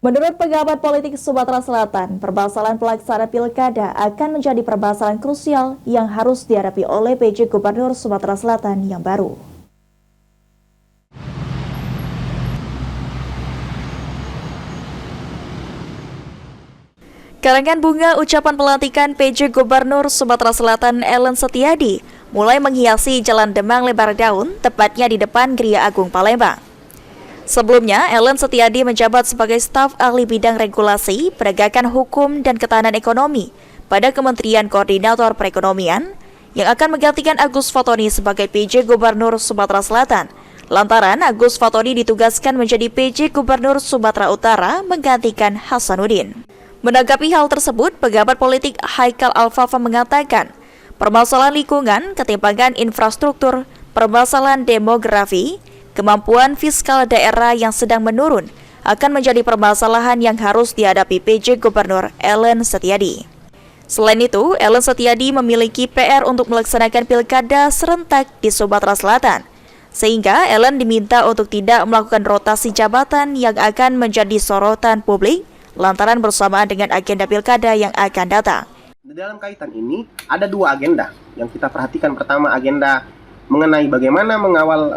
Menurut pengamat politik Sumatera Selatan, permasalahan pelaksanaan pilkada akan menjadi permasalahan krusial yang harus dihadapi oleh PJ Gubernur Sumatera Selatan yang baru. Karangan bunga ucapan pelantikan PJ Gubernur Sumatera Selatan Ellen Setiadi mulai menghiasi Jalan Demang Lebar Daun, tepatnya di depan Geria Agung Palembang. Sebelumnya, Ellen Setiadi menjabat sebagai staf ahli bidang regulasi, penegakan hukum, dan ketahanan ekonomi pada Kementerian Koordinator Perekonomian yang akan menggantikan Agus Fatoni sebagai PJ Gubernur Sumatera Selatan. Lantaran Agus Fatoni ditugaskan menjadi PJ Gubernur Sumatera Utara menggantikan Hasanuddin. Menanggapi hal tersebut, pengamat politik Haikal Alfafa mengatakan, permasalahan lingkungan, ketimpangan infrastruktur, permasalahan demografi, kemampuan fiskal daerah yang sedang menurun akan menjadi permasalahan yang harus dihadapi PJ Gubernur Ellen Setiadi. Selain itu, Ellen Setiadi memiliki PR untuk melaksanakan pilkada serentak di Sumatera Selatan, sehingga Ellen diminta untuk tidak melakukan rotasi jabatan yang akan menjadi sorotan publik lantaran bersamaan dengan agenda pilkada yang akan datang. Dalam kaitan ini ada dua agenda yang kita perhatikan. Pertama, agenda mengenai bagaimana mengawal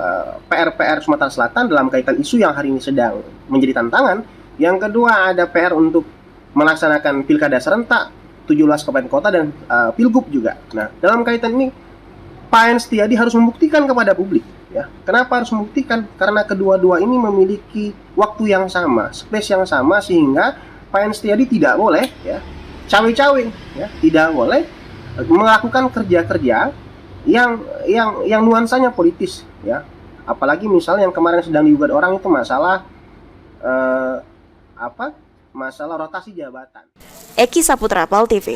PR-PR Sumatera Selatan dalam kaitan isu yang hari ini sedang menjadi tantangan. Yang kedua, ada PR untuk melaksanakan pilkada serentak 17 kabupaten kota dan pilgub juga. Nah, dalam kaitan ini Pak Ellen Setiadi harus membuktikan kepada publik. Ya, kenapa harus membuktikan? Karena kedua-dua ini memiliki waktu yang sama, space yang sama, sehingga Pak Ellen Setiadi tidak boleh cawe-cawe, tidak boleh melakukan kerja-kerja yang nuansanya politis, apalagi misalnya yang kemarin sedang digugat orang itu masalah masalah rotasi jabatan. Eki Saputra, PAL TV.